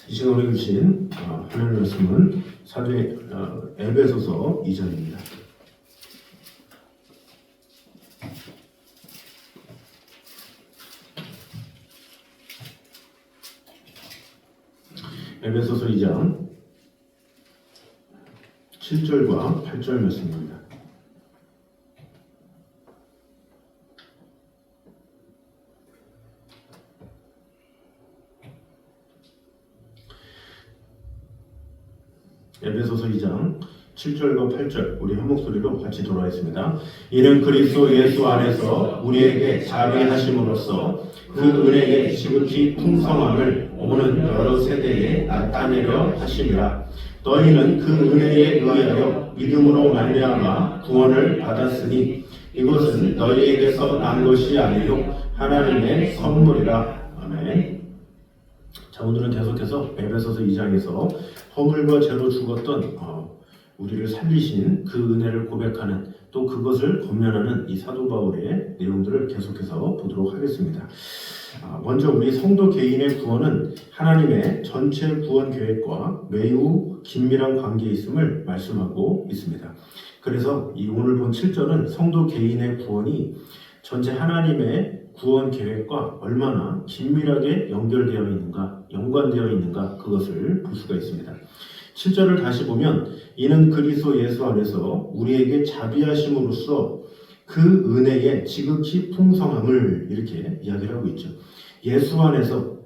이 시간에 주신 하나님의 말씀은 사도의 에베소서 2장입니다. 에베소서 2장 7절과 8절 말씀입니다. 에베소서 2장 7절과 8절 우리 한 목소리로 같이 돌아있습니다. 이는 그리스도 예수 안에서 우리에게 자비하심으로써 그 은혜의 지극히 풍성함을 오는 여러 세대에 나타내려 하심이라. 너희는 그 은혜에 의하여 믿음으로 말미암아 구원을 받았으니 이것은 너희에게서 난 것이 아니요 하나님의 선물이라. 아멘. 자, 오늘은 계속해서 에베소서 2장에서 허물과 죄로 죽었던 우리를 살리신 그 은혜를 고백하는, 또 그것을 권면하는 이 사도 바울의 내용들을 계속해서 보도록 하겠습니다. 먼저 우리 성도 개인의 구원은 하나님의 전체 구원 계획과 매우 긴밀한 관계에 있음을 말씀하고 있습니다. 그래서 이 오늘 본 7절은 성도 개인의 구원이 전체 하나님의 구원 계획과 얼마나 긴밀하게 연결되어 있는가, 연관되어 있는가, 그것을 볼 수가 있습니다. 7절을 다시 보면 이는 그리스도 예수 안에서 우리에게 자비하심으로써 그 은혜의 지극히 풍성함을 이렇게 이야기를 하고 있죠. 예수 안에서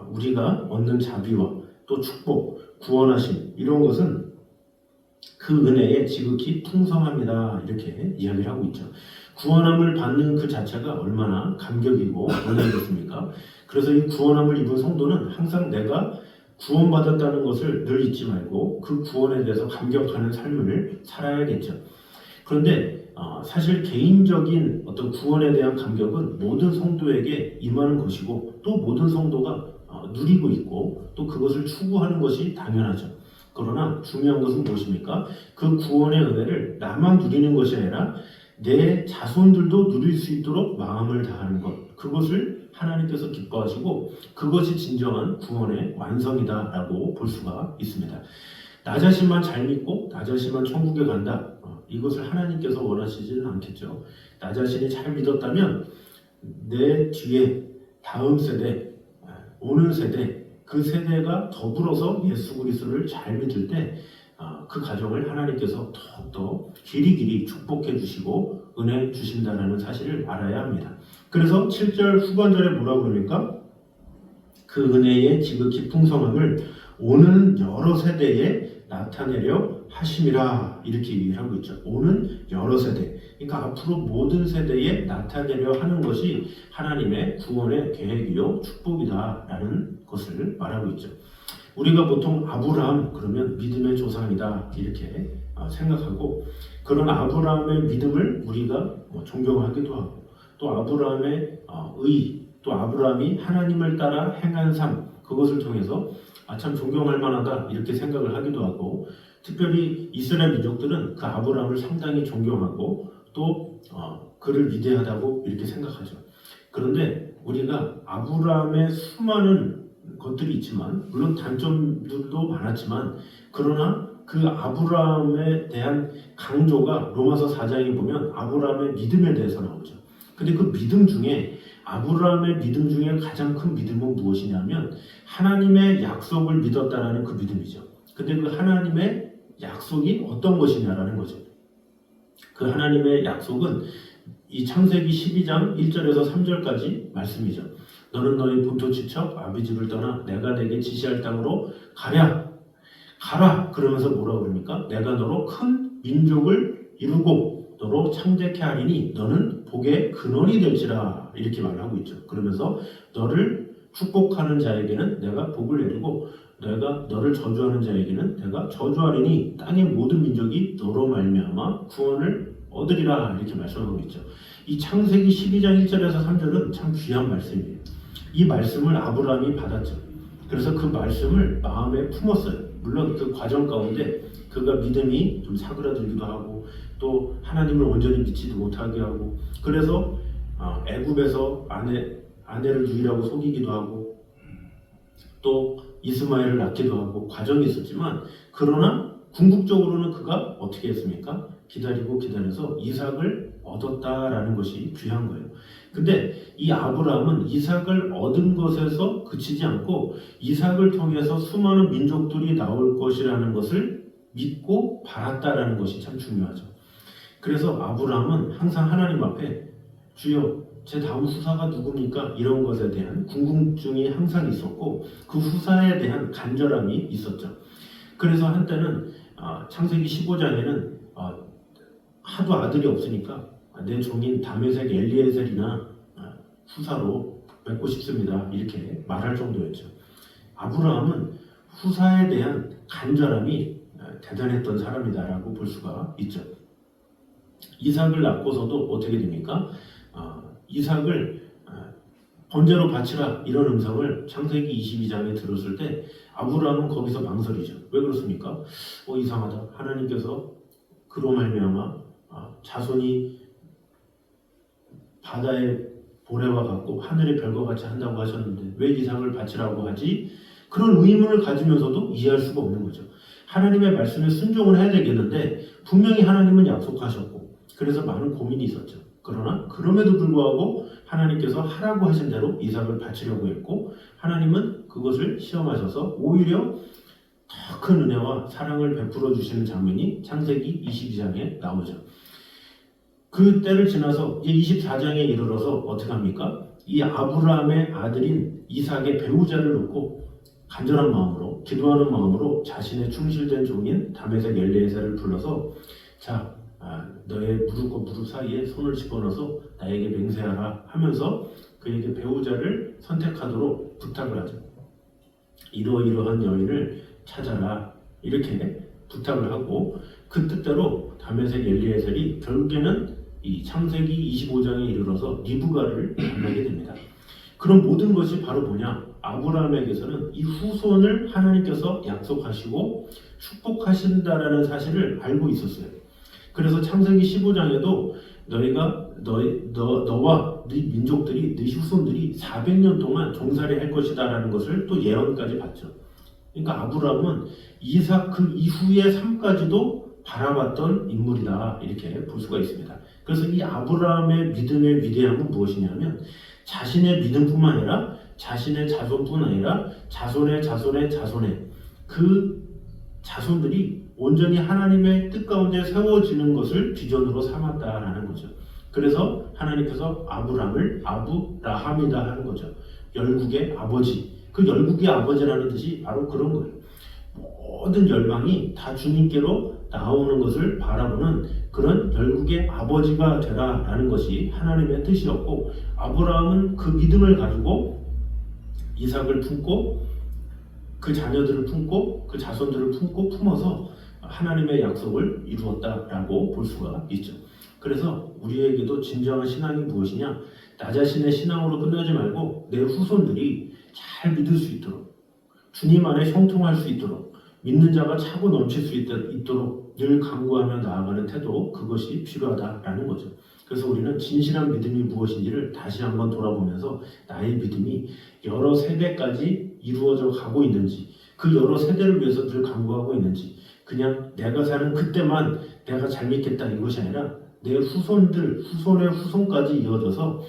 우리가 얻는 자비와 또 축복, 구원하심, 이런 것은 그 은혜의 지극히 풍성합니다, 이렇게 이야기를 하고 있죠. 구원함을 받는 그 자체가 얼마나 감격이고 은혜겠습니까? 그래서 이 구원함을 입은 성도는 항상 내가 구원받았다는 것을 늘 잊지 말고 그 구원에 대해서 감격하는 삶을 살아야겠죠. 그런데 사실 개인적인 어떤 구원에 대한 감격은 모든 성도에게 임하는 것이고, 또 모든 성도가 누리고 있고 또 그것을 추구하는 것이 당연하죠. 그러나 중요한 것은 무엇입니까? 그 구원의 은혜를 나만 누리는 것이 아니라 내 자손들도 누릴 수 있도록 마음을 다하는 것, 그것을 하나님께서 기뻐하시고 그것이 진정한 구원의 완성이다라고 볼 수가 있습니다. 나 자신만 잘 믿고 나 자신만 천국에 간다, 이것을 하나님께서 원하시지는 않겠죠. 나 자신이 잘 믿었다면 내 뒤에 다음 세대, 오는 세대, 그 세대가 더불어서 예수 그리스도를 잘 믿을 때 그 가정을 하나님께서 더욱더 길이길이 축복해 주시고 은혜 주신다는 사실을 알아야 합니다. 그래서 7절 후반절에 뭐라고 그럽니까? 그 은혜의 지극히 풍성함을 오는 여러 세대에 나타내려 하심이라, 이렇게 얘기를 하고 있죠. 오는 여러 세대, 그러니까 앞으로 모든 세대에 나타내려 하는 것이 하나님의 구원의 계획이요 축복이다라는 것을 말하고 있죠. 우리가 보통 아브라함 그러면 믿음의 조상이다, 이렇게 생각하고, 그런 아브라함의 믿음을 우리가 존경하기도 하고, 또 아브라함의 또 아브라함이 하나님을 따라 행한 삶, 그것을 통해서 참 존경할 만하다, 이렇게 생각을 하기도 하고, 특별히 이스라엘 민족들은 그 아브라함을 상당히 존경하고 또 그를 위대하다고 이렇게 생각하죠. 그런데 우리가 아브라함의 수많은 것들이 있지만, 물론 단점들도 많았지만, 그러나 그 아브라함에 대한 강조가 로마서 4장에 보면 아브라함의 믿음에 대해서 나오죠. 근데 그 믿음 중에, 아브라함의 믿음 중에 가장 큰 믿음은 무엇이냐면 하나님의 약속을 믿었다라는 그 믿음이죠. 근데 그 하나님의 약속이 어떤 것이냐라는 거죠. 그 하나님의 약속은 이 창세기 12장 1절에서 3절까지 말씀이죠. 너는 너희 본토 지척 아비 집을 떠나 내가 내게 지시할 땅으로 가라. 그러면서 뭐라고 그럽니까? 내가 너로 큰 민족을 이루고 너로 창대케 하리니 너는 복의 근원이 될지라, 이렇게 말하고 있죠. 그러면서 너를 축복하는 자에게는 내가 복을 내리고 내가 너를 저주하는 자에게는 내가 저주하리니 땅의 모든 민족이 너로 말미암아 구원을 얻으리라, 이렇게 말씀하고 있죠. 이 창세기 12장 1절에서 3절은 참 귀한 말씀이에요. 이 말씀을 아브라함이 받았죠. 그래서 그 말씀을 마음에 품었어요. 물론 그 과정 가운데 그가 믿음이 좀 사그라들기도 하고 또 하나님을 온전히 믿지도 못하게 하고, 그래서 애굽에서 아내를 유이라고 속이기도 하고, 또 이스마엘을 낳기도 하고 과정이 있었지만 그러나 궁극적으로는 그가 어떻게 했습니까? 기다리고 기다려서 이삭을 얻었다라는 것이 귀한 거예요. 근데 이 아브라함은 이삭을 얻은 것에서 그치지 않고 이삭을 통해서 수많은 민족들이 나올 것이라는 것을 믿고 바랐다라는 것이 참 중요하죠. 그래서 아브라함은 항상 하나님 앞에 주여 제 다음 후사가 누굽니까? 이런 것에 대한 궁금증이 항상 있었고 그 후사에 대한 간절함이 있었죠. 그래서 한때는 창세기 15장에는 하도 아들이 없으니까 내 종인 다메섹 엘리에셀이나 후사로 맺고 싶습니다. 이렇게 말할 정도였죠. 아브라함은 후사에 대한 간절함이 대단했던 사람이다라고 볼 수가 있죠. 이삭을 낳고서도 어떻게 됩니까? 이삭을 번제로 바치라 이런 음성을 창세기 22장에 들었을 때 아브라함은 거기서 망설이죠. 왜 그렇습니까? 이상하다. 하나님께서 그로 말미암아 자손이 바다의 모래와 같고 하늘의 별과 같이 한다고 하셨는데 왜 이삭을 바치라고 하지? 그런 의문을 가지면서도 이해할 수가 없는 거죠. 하나님의 말씀에 순종을 해야 되겠는데 분명히 하나님은 약속하셨고 그래서 많은 고민이 있었죠. 그러나 그럼에도 불구하고 하나님께서 하라고 하신 대로 이삭을 바치려고 했고 하나님은 그것을 시험하셔서 오히려 더 큰 은혜와 사랑을 베풀어 주시는 장면이 창세기 22장에 나오죠. 그 때를 지나서 이제 24장에 이르러서 어떻게 합니까? 이 아브라함의 아들인 이삭의 배우자를 놓고 간절한 마음으로 기도하는 마음으로 자신의 충실된 종인 다메섹 엘리에셀을 불러서 자 너의 무릎과 무릎 사이에 손을 집어넣어서 나에게 맹세하라 하면서 그에게 배우자를 선택하도록 부탁을 하죠. 이러이러한 여인을 찾아라 이렇게 부탁을 하고 그 뜻대로 다메섹 엘리에셀이 결국에는 이 창세기 25장에 이르러서 리브가를 만나게 됩니다. 그럼 모든 것이 바로 뭐냐? 아브라함에게서는 이 후손을 하나님께서 약속하시고 축복하신다라는 사실을 알고 있었어요. 그래서 창세기 15장에도 너와 네 민족들이, 네 후손들이 400년 동안 종살이 할 것이다라는 것을 또 예언까지 받죠. 그러니까 아브라함은 이삭 그 이후의 삶까지도 바라봤던 인물이다 이렇게 볼 수가 있습니다. 그래서 이 아브라함의 믿음의 위대함은 무엇이냐면 자신의 믿음뿐만 아니라 자신의 자손뿐 아니라 자손의 자손의 자손의 그 자손들이 온전히 하나님의 뜻 가운데 세워지는 것을 비전으로 삼았다라는 거죠. 그래서 하나님께서 아브람을 아브라함이다 하는 거죠. 열국의 아버지. 그 열국의 아버지라는 뜻이 바로 그런 거예요. 모든 열방이 다 주님께로 나오는 것을 바라보는 그런 열국의 아버지가 되라라는 것이 하나님의 뜻이었고 아브라함은 그 믿음을 가지고 이삭을 품고 그 자녀들을 품고 그 자손들을 품어서 하나님의 약속을 이루었다라고 볼 수가 있죠. 그래서 우리에게도 진정한 신앙이 무엇이냐? 나 자신의 신앙으로 끝나지 말고 내 후손들이 잘 믿을 수 있도록 주님 안에 형통할 수 있도록 믿는 자가 차고 넘칠 수 있도록 늘 간구하며 나아가는 태도 그것이 필요하다라는 거죠. 그래서 우리는 진실한 믿음이 무엇인지를 다시 한번 돌아보면서 나의 믿음이 여러 세대까지 이루어져 가고 있는지 그 여러 세대를 위해서 늘 간구하고 있는지 그냥 내가 사는 그때만 내가 잘 믿겠다 이것이 아니라 내 후손의 후손까지 이어져서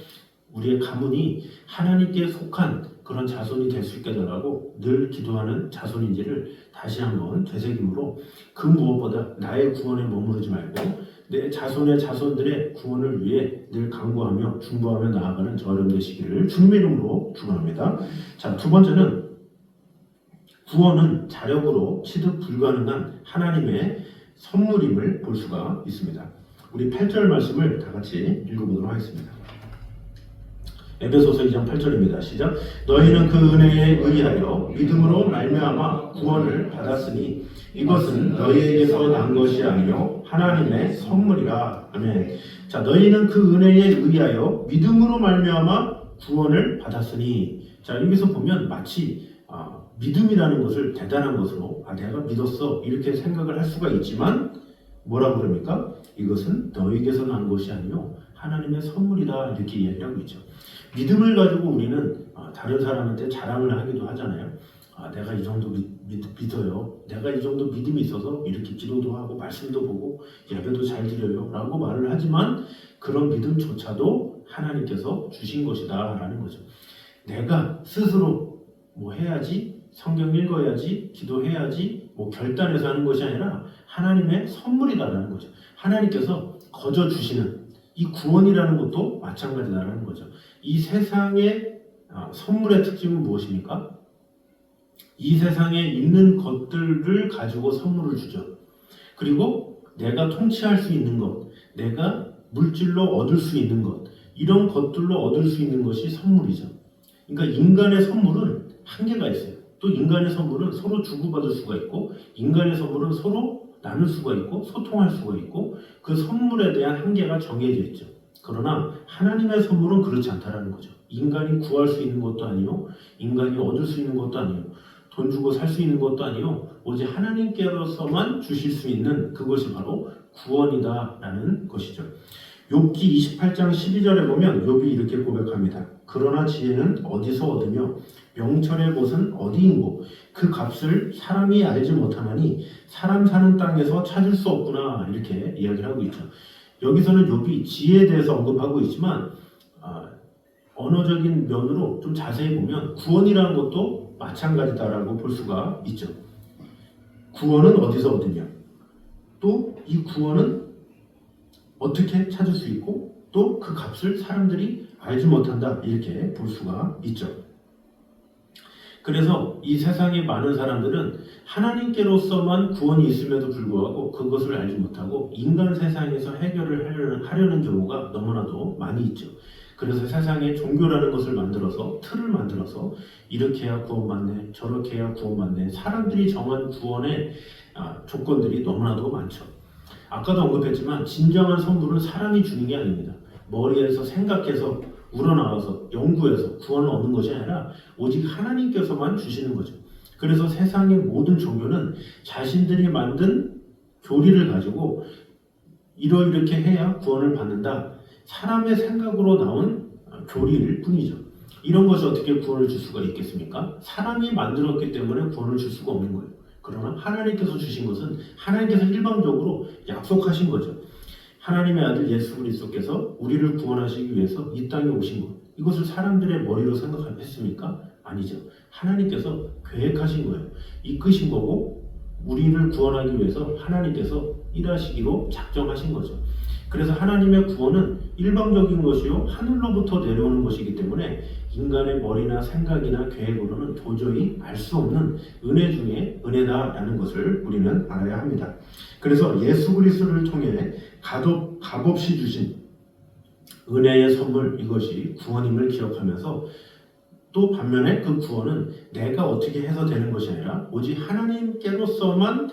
우리의 가문이 하나님께 속한 그런 자손이 될 수 있게 되라고 늘 기도하는 자손인지를 다시 한번 되새김으로 그 무엇보다 나의 구원에 머무르지 말고 내 자손의 자손들의 구원을 위해 늘 간구하며 중보하며 나아가는 저 여러분 되시기를 주님의 이름으로 축원합니다. 자, 두 번째는 구원은 자력으로 취득 불가능한 하나님의 선물임을 볼 수가 있습니다. 우리 8절 말씀을 다 같이 읽어보도록 하겠습니다. 에베소서 2장 8절입니다. 시작. 너희는 그 은혜에 의하여 믿음으로 말미암아 구원을 받았으니 이것은 너희에게서 난 것이 아니요 하나님의 선물이라. 아멘. 자, 너희는 그 은혜에 의하여 믿음으로 말미암아 구원을 받았으니. 자, 여기서 보면 마치 믿음이라는 것을 대단한 것으로 내가 믿었어 이렇게 생각을 할 수가 있지만 뭐라고 그럽니까? 이것은 너희에게서 난 것이 아니요 하나님의 선물이다 이렇게 이야기하고 있죠. 믿음을 가지고 우리는 다른 사람한테 자랑을 하기도 하잖아요. 내가 이 정도 믿어요. 내가 이 정도 믿음이 있어서 이렇게 기도도 하고 말씀도 보고 예배도 잘 드려요 라고 말을 하지만 그런 믿음조차도 하나님께서 주신 것이다 라는 거죠. 내가 스스로 뭐 해야지, 성경 읽어야지, 기도해야지 뭐 결단해서 하는 것이 아니라 하나님의 선물이다라는 거죠. 하나님께서 거저 주시는 이 구원이라는 것도 마찬가지다라는 거죠. 이 세상의 선물의 특징은 무엇입니까? 이 세상에 있는 것들을 가지고 선물을 주죠. 그리고 내가 통치할 수 있는 것, 내가 물질로 얻을 수 있는 것, 이런 것들로 얻을 수 있는 것이 선물이죠. 그러니까 인간의 선물은 한계가 있어요. 또 인간의 선물은 서로 주고받을 수가 있고, 인간의 선물은 서로 나눌 수가 있고, 소통할 수가 있고, 그 선물에 대한 한계가 정해져 있죠. 그러나 하나님의 선물은 그렇지 않다라는 거죠. 인간이 구할 수 있는 것도 아니요, 인간이 얻을 수 있는 것도 아니요, 돈 주고 살 수 있는 것도 아니요, 오직 하나님께로서만 주실 수 있는 그것이 바로 구원이다라는 것이죠. 욥기 28장 12절에 보면 욥이 이렇게 고백합니다. 그러나 지혜는 어디서 얻으며 명철의 곳은 어디인고 그 값을 사람이 알지 못하나니 사람 사는 땅에서 찾을 수 없구나, 이렇게 이야기를 하고 있죠. 여기서는 욥이 지혜에 대해서 언급하고 있지만 언어적인 면으로 좀 자세히 보면 구원이라는 것도 마찬가지다라고 볼 수가 있죠. 구원은 어디서 얻으며 또 이 구원은 어떻게 찾을 수 있고 또 그 값을 사람들이 알지 못한다, 이렇게 볼 수가 있죠. 그래서 이 세상의 많은 사람들은 하나님께로서만 구원이 있음에도 불구하고 그것을 알지 못하고 인간 세상에서 해결을 하려는 경우가 너무나도 많이 있죠. 그래서 세상에 종교라는 것을 만들어서, 틀을 만들어서 이렇게 해야 구원받네, 저렇게 해야 구원받네, 사람들이 정한 구원의 조건들이 너무나도 많죠. 아까도 언급했지만 진정한 선물은 사람이 주는 게 아닙니다. 머리에서 생각해서 우러나와서 연구해서 구원을 얻는 것이 아니라 오직 하나님께서만 주시는 거죠. 그래서 세상의 모든 종교는 자신들이 만든 교리를 가지고 이렇게 해야 구원을 받는다, 사람의 생각으로 나온 교리일 뿐이죠. 이런 것이 어떻게 구원을 줄 수가 있겠습니까? 사람이 만들었기 때문에 구원을 줄 수가 없는 거예요. 그러나 하나님께서 주신 것은 하나님께서 일방적으로 약속하신 거죠. 하나님의 아들 예수 그리스도께서 우리를 구원하시기 위해서 이 땅에 오신 것, 이것을 사람들의 머리로 생각했습니까? 아니죠. 하나님께서 계획하신 거예요. 이끄신 거고 우리를 구원하기 위해서 하나님께서 일하시기로 작정하신 거죠. 그래서 하나님의 구원은 일방적인 것이요, 하늘로부터 내려오는 것이기 때문에 인간의 머리나 생각이나 계획으로는 도저히 알 수 없는 은혜 중에 은혜다라는 것을 우리는 알아야 합니다. 그래서 예수 그리스도를 통해 값없이 주신 은혜의 선물, 이것이 구원임을 기억하면서 또 반면에 그 구원은 내가 어떻게 해서 되는 것이 아니라 오직 하나님께로서만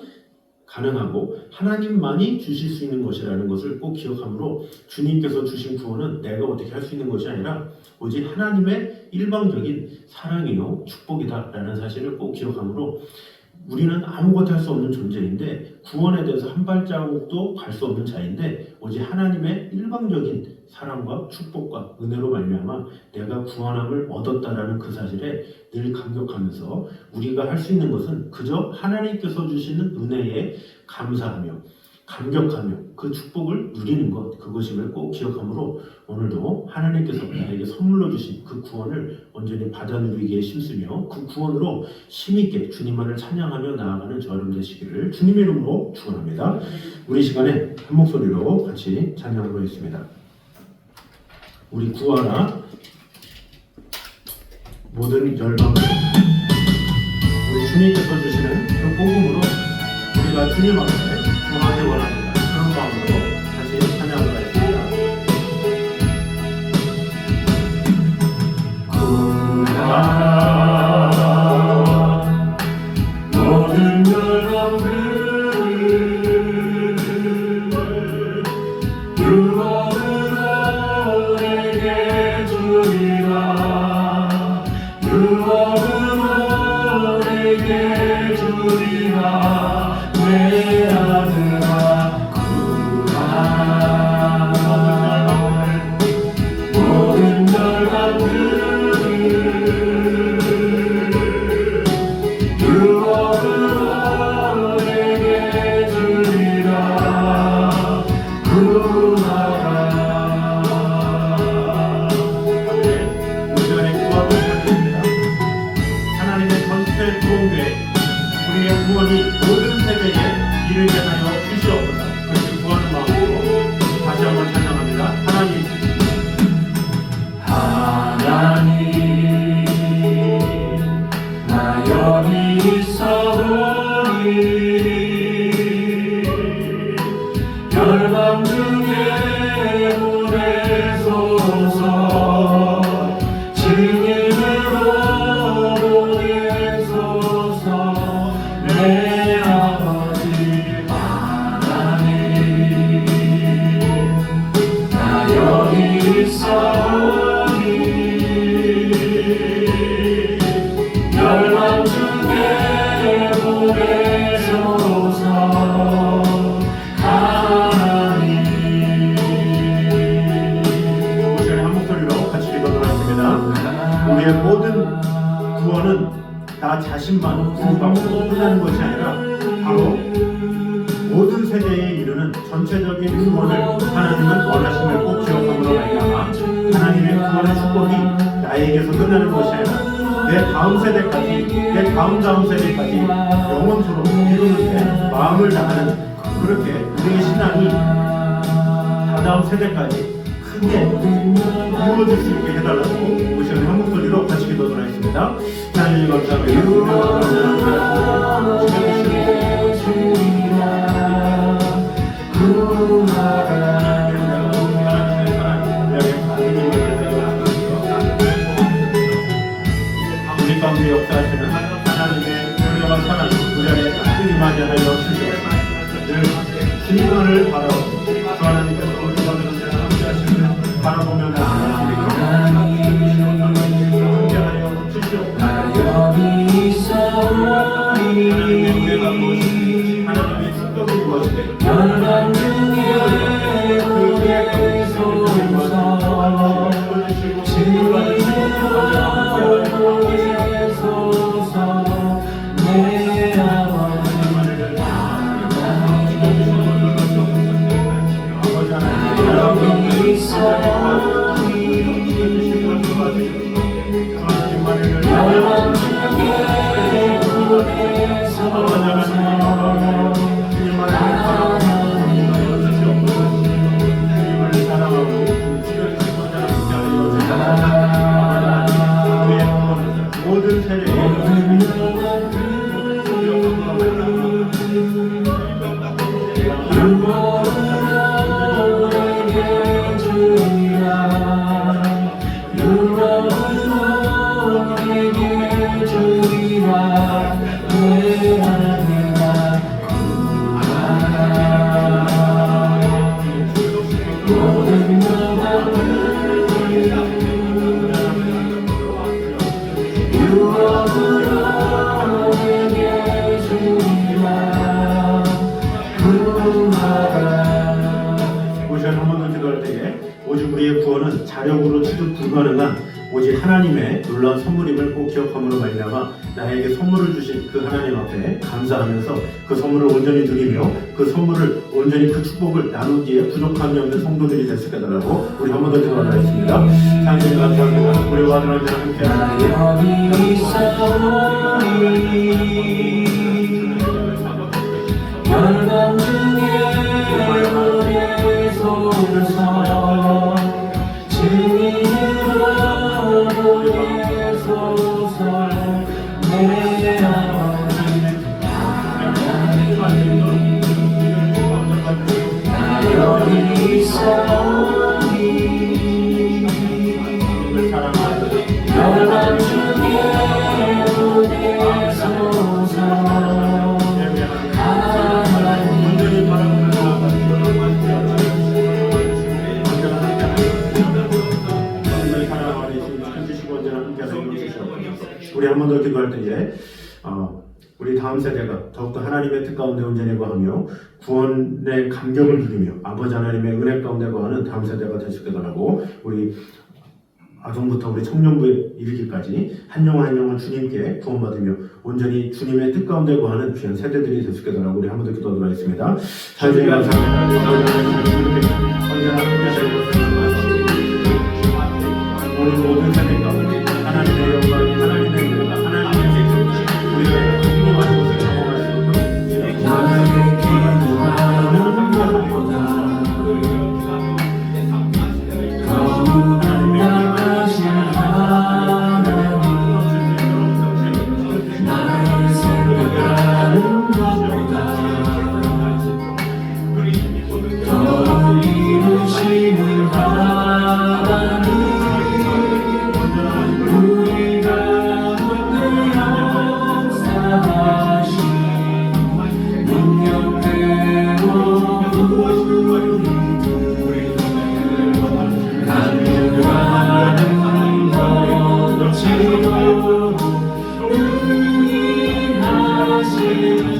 가능하고 하나님만이 주실 수 있는 것이라는 것을 꼭 기억하므로 주님께서 주신 구원은 내가 어떻게 할 수 있는 것이 아니라 오직 하나님의 일방적인 사랑이요 축복이다라는 사실을 꼭 기억하므로 우리는 아무것도 할 수 없는 존재인데 구원에 대해서 한 발자국도 갈 수 없는 자인데 오직 하나님의 일방적인 사랑과 축복과 은혜로 말미암아 내가 구원함을 얻었다라는 그 사실에 늘 감격하면서 우리가 할 수 있는 것은 그저 하나님께서 주시는 은혜에 감사하며 감격하며 그 축복을 누리는 것, 그것임을 꼭 기억하므로 오늘도 하나님께서 나에게 선물로 주신 그 구원을 온전히 받아 누리기에 힘쓰며 그 구원으로 힘있게 주님만을 찬양하며 나아가는 저 여러분 되시기를 주님의 이름으로 축원합니다. 우리 시간에 한 목소리로 같이 찬양하고 있습니다. 우리 구하라 모든 열방을 우리 주님께서 주시는 그 복음으로 우리가 주님 앞에 구하길 원합니다. 그런 마음으로 다시 찬양을 하겠습니다. 구하라 모든 열방을 유언으로 내게 주리라, 유언으로 내게 주리라. 내 아들아 구하라 모든 열방을 수봉교회 우리의 구원이 모든 세대에 이르게 하여 주시옵소서. 그렇게 구하는 마음으로 다시 한번 찬양합니다. 하나님 나 여기 있사오니 열방 중에 보내소서 증인으로 보내소서 내 아버지 하나님 나 여기 있사오니 열방 중에 보내소서 우리의 모든 구원은 나 자신만 구원받고 끝나는 것이 아니라 바로 모든 세대에 이르는 전체적인 구원을 하나님은 원하심을 꼭 기억함으로 말미암아 하나님의 구원의 축복이 나에게서 끝나는 것이 아니라 내 다음 세대까지, 내 다음 세대까지 영원토록 이루는데 마음을 다하는 그렇게 우리의 신앙이 다다음 세대까지 크게 이루어질 수 있게 해달라고 우리 시간에 한 목소리로 같이 기도드리겠습니다. 하나님 감사합니다. 우리 가운데 역사하시는 하나님의 은혜와 사랑 우리 안에 가득히 맞이하여 주시옵소서. 늘 주님만을 바라고 주 하나님께서 우리 가운데 함께하시는 바라보며 함께하여 주시옵소서. 여기 있사오니 하나님의 축복이 무엇이되 열방 중에 보내소서 증인으로 보내소서 내 아버지 여기 있사오니 열방 중에 보내소서 모든 세대에 오직 우리의 구원은 자력으로 취득 불가능한 오직 하나님의 놀라운 선물임을 꼭 기억함으로 말미암아 나에게 선물을 주신 그 하나님 앞에 감사하면서 그 선물을 온전히 드리며 그 선물을 온전히 그 축복을 나누기에 부족함이 없는 성도들이 될 수 있게 해달라고 우리 한 번 더 기도하겠습니다. 하나님 감사합니다. 우리와 하나님 함께 열방 중에 보내소서 증인으로 보내소서 내 아버지 나 여기 있사오니 열방 중에 보내소서 우리 한 번 더 기도할 때에 우리 다음 세대가 더욱더 하나님의 뜻 가운데 온전히 거하며 구원의 감격을 누리며 아버지 하나님의 은혜 가운데 거하는 다음 세대가 될 수 있게 달라고 우리 아동부터 우리 청년부에 이르기까지 한 영혼 한 영혼 주님께 구원받으며 온전히 주님의 뜻 가운데 거하는 귀한 세대들이 될 수 있게 달라고 우리 한 번 더 기도하도록 하겠습니다. 하나님 감사합니다. 언제나 함께하시고 우리 모든 세대 가운데 하나님의 영광이 하나님의 은혜가 하나님의 우리의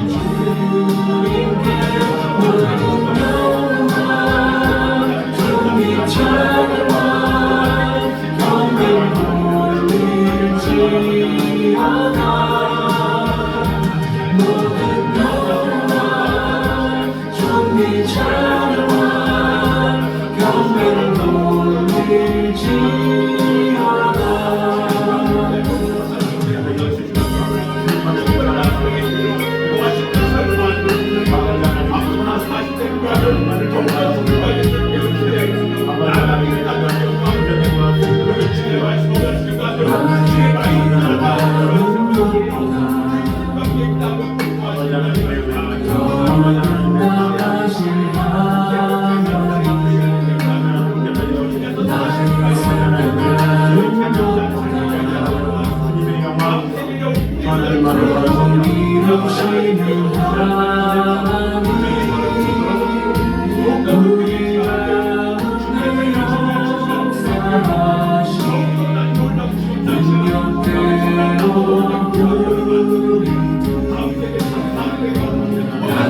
주님께 모든 영광 존귀 찬양과 경배 돌릴지어다 모든 영광 존귀 찬양과 경배를 돌릴지어다 정의로우시는 하나님 우리가 역사하신 능력대로 우리도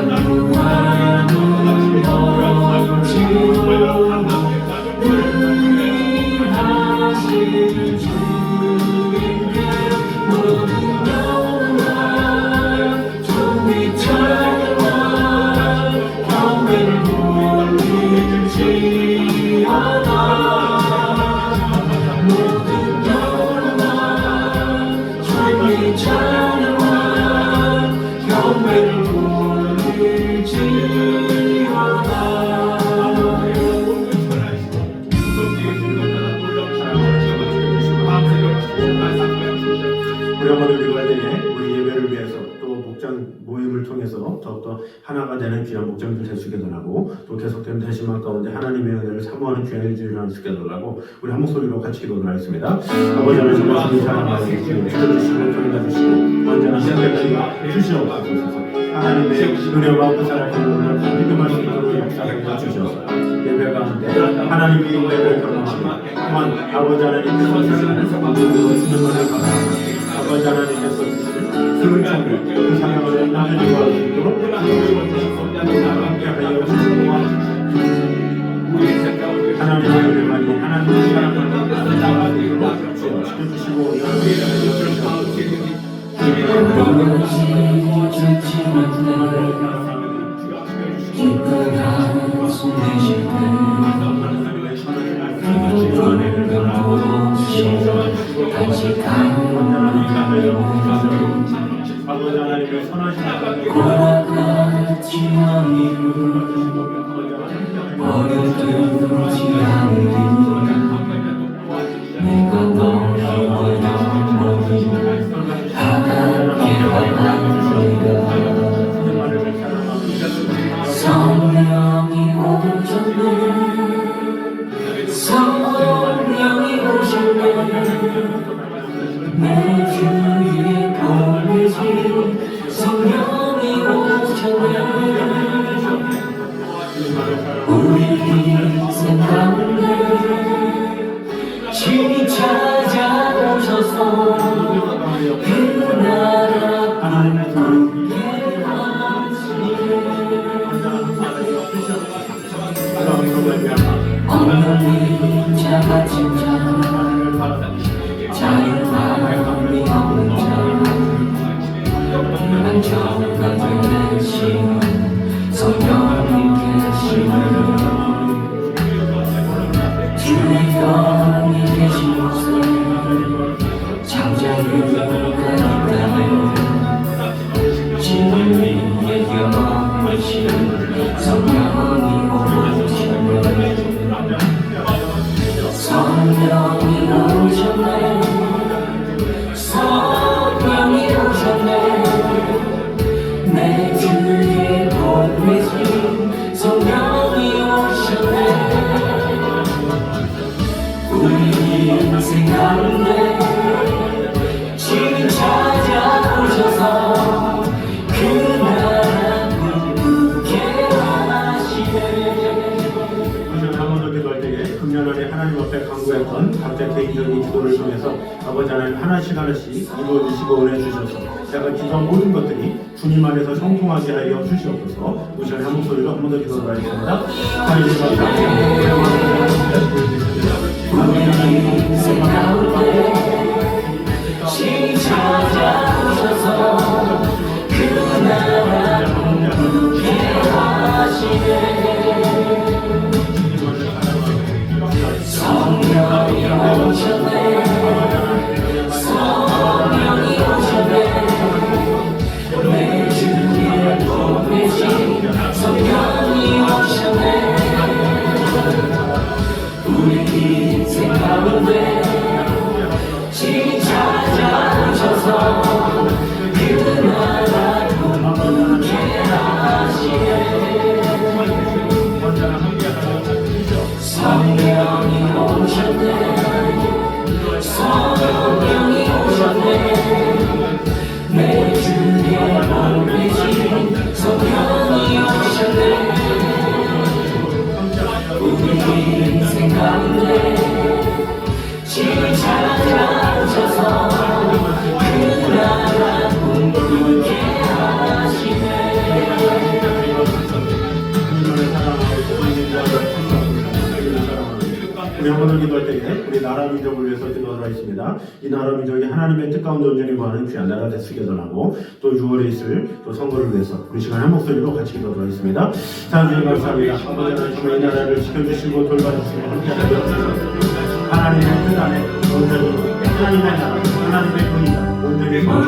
난무하는 멋지고 위하신 주님께 모든 영광 존귀 찬양과 경배를 돌릴지어다 모든 영광 존귀 찬양과 경배를 돌릴지어다 우리 어머니 우리 관리에 우리 예배를 위해서 또 목장 모임을 통해서 더욱더 하나가 되는 귀한 목장들 될 수 있게 달라고 또 계속된 대신만 가운데 하나님의 은혜를 사모하는 귀한 일들을 수 있게 달라고 우리 한 목소리로 같이 기도를 하겠습니다. 아버지 하나님 말씀이 사랑하고 주시고 주시고 전해 주시고 언제나 함께 주시옵소서. 하나님의 은혜와 그 사랑의 오늘 믿음할 수 있는 역사를 주셔서 예배 가운데 하나님이 예배를 경험하고 또한 아버지 하나님께서 주시는 것을 감사합니다. 아버지 하나님께서 주시는 그 은총을 그 사랑을 나누고 할 수 있도록 하나님의 은혜만이 하나님의 사랑을 지켜주시고 깊은 한숨 내쉴 때 간직한 아버지 하나님의 선하신 고락같이 너희를 버려두지 않으리 내가 너희와 영원히 함께 하리라 성령이 오셨네 성령이 오셨네 내 주위에 보내신 성령이 오셨네 우리 인생 가운데 친히 찾아오셔서 그 나라 함께 없는 자 같은 자 자유함이 없는 자 안정가 되신 성령님 계시네 주의 영이 계신 곳에 창자유가 있다네 지금 위에 영원하신 성령이 오시네 성령이 오셨네 성령이 오셨네 내 주위에 보내신 성령이 오셨네 우리 인생 가운데 친히 찾아오셔서 그 나라 꿈꾸게 하시네 금년원에 하나님 앞에 간구했던 각자 개인적인 기도를 통해서 아버지 하나님 하나씩 이루어주시고 은혜 주셔서 제가 기도한 모든 것들이 주님 안에서 형통하게 하여 주시옵소서. 우리 시간에 한 목소리로 한 번 더 기도를 하겠습니다. 하나님 감사합니다. 찾아오셔서 그 나라 함께 하시네. 성령이 오셨네. 성령이 오셨네. 내 주위에 보내신 성령이 오셨네. 우리 인생 가운데 지금 찾아오셔서 그 나라 함께 하시네. 성령이 오셨네. 성령이 오셨네. 내 주에 보내신 성령이 오셨네. 우리 인생 가운데 지금 찾아오셔서 그 나라 함께 하시네. 우리 한번을 기도할 때에 우리 나라 민족을 위해서 기도하라 했습니다. 이 나라 민족이 하나님의 뜻 가운데 온전히 거하는 귀한 나라 되시게 전하고 또 6월에 있을 또 선거를 위해서 우리 시간 한 목소리로 같이 기도하라 했습니다. 자, 주님 감사합니다. 아버지 하나님 이 나라를 지켜주시고 돌봐주시고 함께하여 주셔서 하나님의 뜻 안에 온전히 하나님의 나라, 하나님의 분이다 온전히 거하는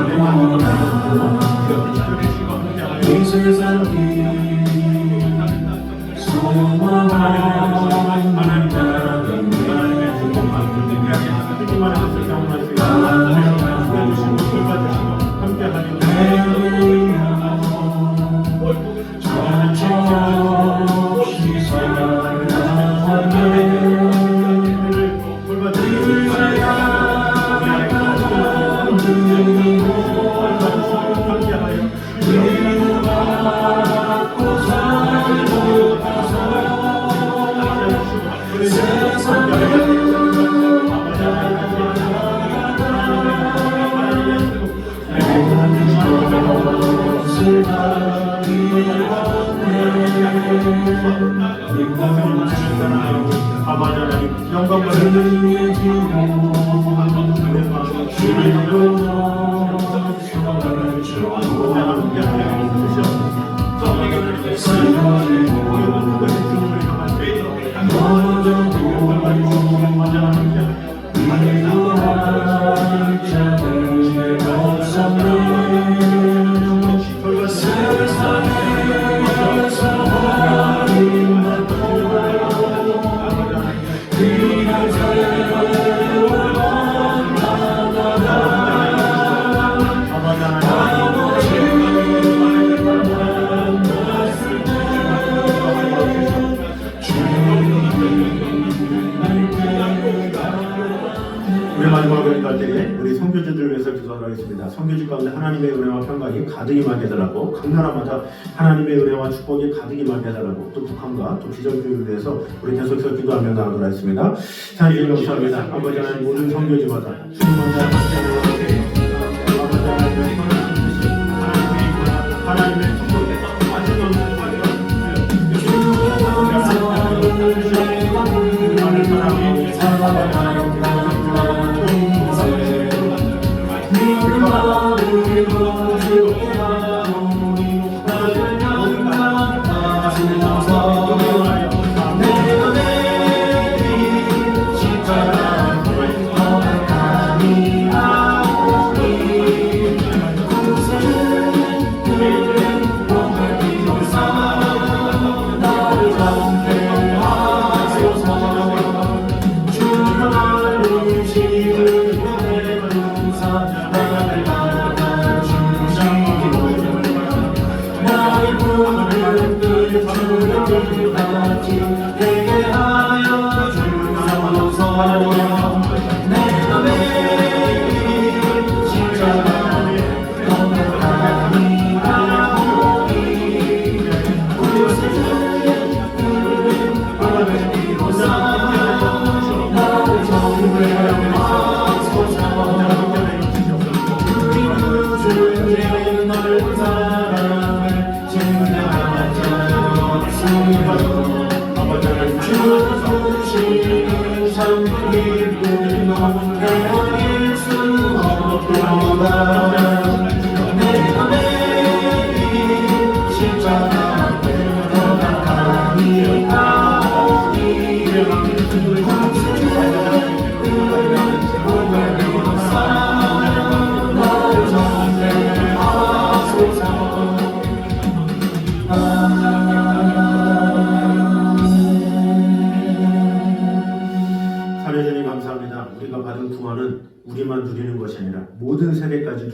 이 세상이 소망하는 하나님 나라, 하나님의 축복만 듣기만 해서 경험할 수 있는 하나님 주시고 돌봐주시고 함께하여 아버지 하나님 영광을 우리 선교지들을 위해서 기도하도록 하겠습니다. 선교지 가운데 하나님의 은혜와 평강이 가득히 임하게 해달라고 각 나라마다 하나님의 은혜와 축복이 가득히 임하게 해달라고 또 북한과 또 비전교회를 위해서 우리 계속해서 기도하며 나가도록 하겠습니다. 자, 이제 감사합니다. 아버지 하나님 모든 선교지마다 주님 먼저 하나님의 축복에 완전 없는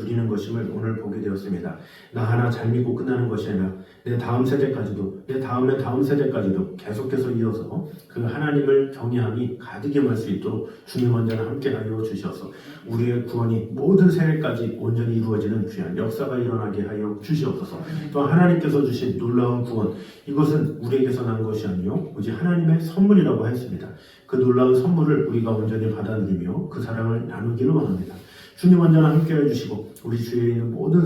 누리는 것임을 오늘 보게 되었습니다. 나 하나 잘 믿고 끝나는 것이 아니라 내 다음 세대까지도, 내 다음의 다음 세대까지도 계속해서 이어서 그 하나님을 경외함이 가득 임할 수 있도록 주님 언제나 함께하여 주시옵소서. 우리의 구원이 모든 세대까지 온전히 이루어지는 귀한 역사가 일어나게 하여 주시옵소서. 또 하나님께서 주신 놀라운 구원, 이것은 우리에게서 난 것이 아니요 오직 하나님의 선물이라고 했습니다. 그 놀라운 선물을 우리가 온전히 받아들이며 그 사랑을 나누기를 원합니다. 주님 언제나 함께해 주시고 우리 주위에 있는 모든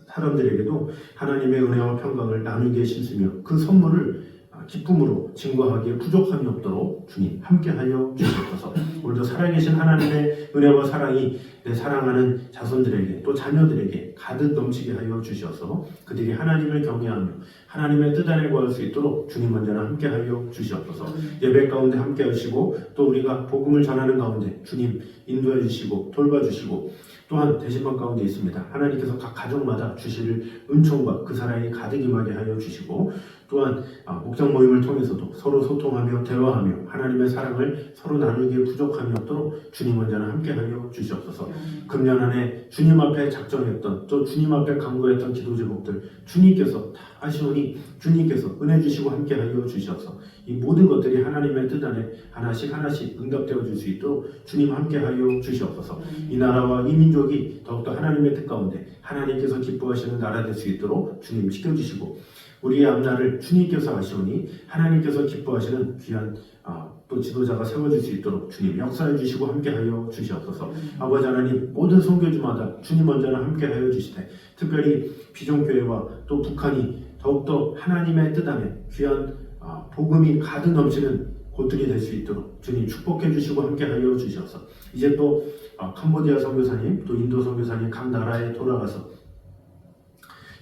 사람들에게도 하나님의 은혜와 평강을 나누게 심으며 그 선물을 기쁨으로 증거하기에 부족함이 없도록 주님 함께하여 주시옵소서. 오늘도 살아계신 하나님의 은혜와 사랑이 내 사랑하는 자손들에게 또 자녀들에게 가득 넘치게 하여 주시옵소서. 그들이 하나님을 경외하며 하나님의 뜻 안에 거할 수 있도록 주님 언제나 함께하여 주시옵소서. 예배 가운데 함께하시고 또 우리가 복음을 전하는 가운데 주님 인도해 주시고 돌봐주시고 또한 대신방 가운데 있습니다. 하나님께서 각 가정마다 주실 은총과 그 사랑이 가득 임하게 하여 주시고 또한 목장 모임을 통해서도 서로 소통하며 대화하며 하나님의 사랑을 서로 나누기에 부족함이 없도록 주님 언제나 함께하여 주시옵소서. 금년 안에 주님 앞에 작정했던 또 주님 앞에 간구했던 기도 제목들 주님께서 다 하시오니 주님께서 은혜 주시고 함께하여 주시옵소서. 이 모든 것들이 하나님의 뜻 안에 하나씩 응답되어 줄 수 있도록 주님 함께하여 주시옵소서. 이 나라와 이 민족이 더욱더 하나님의 뜻 가운데 하나님께서 기뻐하시는 나라 될 수 있도록 주님 지켜주시고 우리의 앞날을 주님께서 하시오니 하나님께서 기뻐하시는 귀한 또 지도자가 세워줄 수 있도록 주님 역사해 주시고 함께하여 주시옵소서. 아버지 하나님 모든 선교주마다 주님 언제나 함께하여 주시되 특별히 비전교회와 또 북한이 더욱더 하나님의 뜻 안에 귀한 복음이 가득 넘치는 곳들이 될 수 있도록 주님 축복해 주시고 함께하여 주시옵소서. 이제 또 캄보디아 선교사님 또 인도 선교사님 각 나라에 돌아가서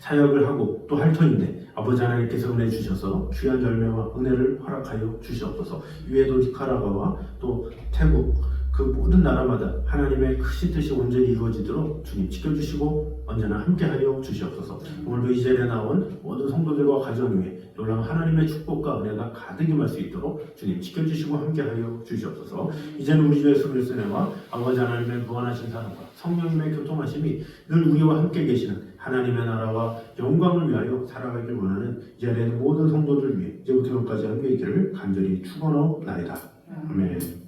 사역을 하고 또 할 터인데 아버지 하나님께서 은혜 주셔서 귀한 열매와 은혜를 허락하여 주시옵소서. 이외에도 니카라과와 또 태국 그 모든 나라마다 하나님의 크신 뜻이 온전히 이루어지도록 주님 지켜주시고 언제나 함께하여 주시옵소서. 오늘도 이 자리에 나온 모든 성도들과 가정 위에 놀라운 하나님의 축복과 은혜가 가득 임할 수 있도록 주님 지켜주시고 함께하여 주시옵소서. 이제는 우리 주 예수 그리스도의 은혜와 아버지 하나님의 무한하신 사랑과 성령님의 교통하심이 늘 우리와 함께 계시는 하나님의 나라와 영광을 위하여 살아가길 원하는 이 자리에 있는 모든 성도들 위해 이제부터 영까지 함께 있기를 간절히 축원하옵나이다. 아멘.